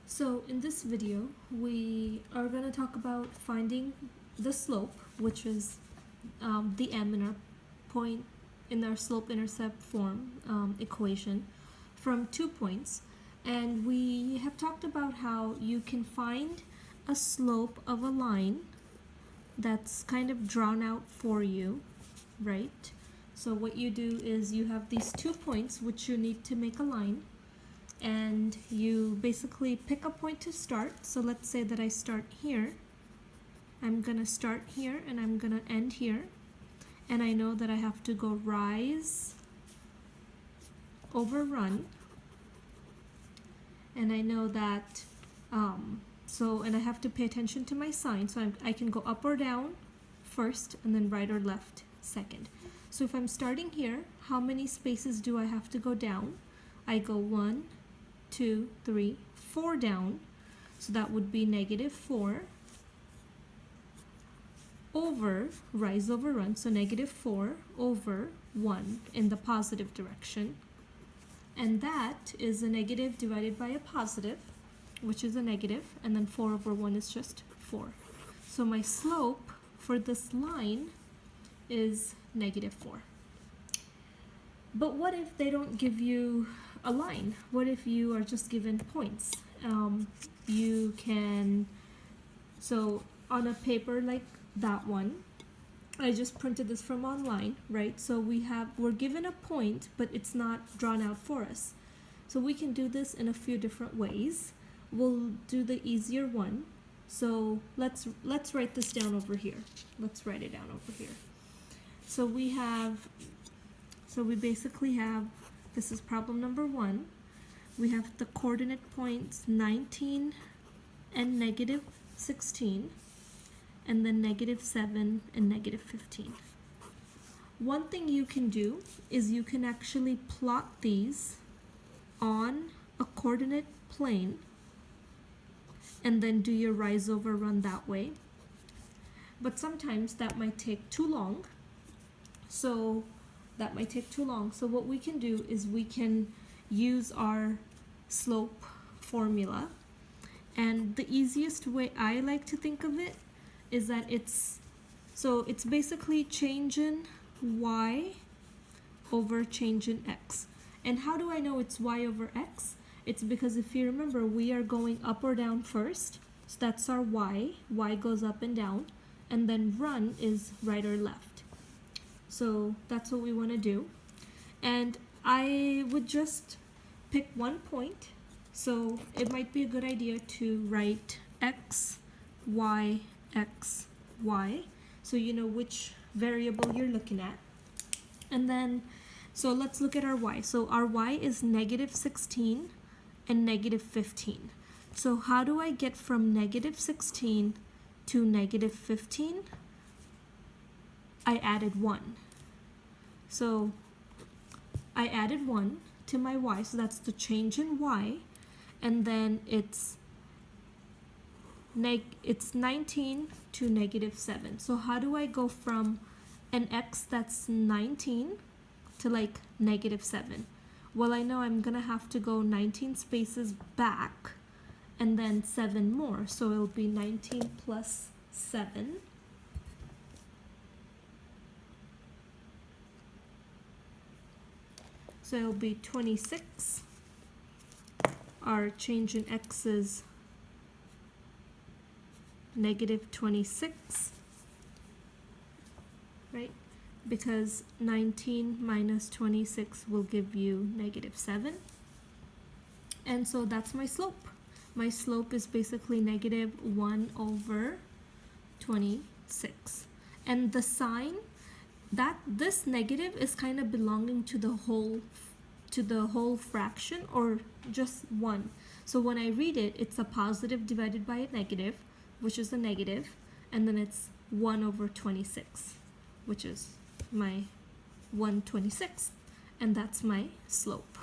So in this video, we are going to talk about finding the slope, which is the m in our point in our slope-intercept form equation from 2 points. And we have talked about how you can find a slope of a line that's kind of drawn out for you, right? So what you do is you have these 2 points which you need to make a line, and you basically pick a point to start. So let's say that I start here. I'm gonna start here and I'm gonna end here, and I know that I have to go rise over run, and I know that and I have to pay attention to my sign, so I can go up or down first and then right or left second. So if I'm starting here, how many spaces do I have to go down? I go 1, 2, 3, 4 down, so that would be -4 over rise over run, so -4 over 1 in the positive direction, and that is a negative divided by a positive, which is a negative, and then 4 over 1 is just 4. So my slope for this line is -4. But what if they don't give you a line? What if you are just given points? You can, so on a paper like that one, I just printed this from online, right? So we're given a point, but it's not drawn out for us. So we can do this in a few different ways. We'll do the easier one. So let's write this down over here. Let's write it down over here. So we basically have, this is problem number 1. We have the coordinate points 19 and -16, and then -7 and -15. One thing you can do is you can actually plot these on a coordinate plane and then do your rise over run that way. But sometimes that might take too long. So what we can do is we can use our slope formula. And the easiest way I like to think of it is that it's basically change in y over change in x. And how do I know it's y over x? It's because if you remember, we are going up or down first. So that's our y. Y goes up and down. And then run is right or left. So that's what we want to do. And I would just pick one point. So it might be a good idea to write x, y, x, y, so you know which variable you're looking at. And then, so let's look at our y. So our y is -16 and -15. So how do I get from -16 to -15? I added 1. So I added 1 to my y, so that's the change in y, and then it's 19 to -7. So how do I go from an x that's 19 to like -7? Well, I know I'm gonna have to go 19 spaces back and then 7 more, so it'll be 19 plus 7. So it'll be 26. Our change in x is -26, right? Because 19 minus 26 will give you -7. And so that's my slope. My slope is basically -1 over 26. And the sign, that this negative is kind of belonging to the whole fraction, or just 1. So when I read it, it's a positive divided by a negative, which is a negative, and then it's 1 over 26, which is my 1/26, and that's my slope.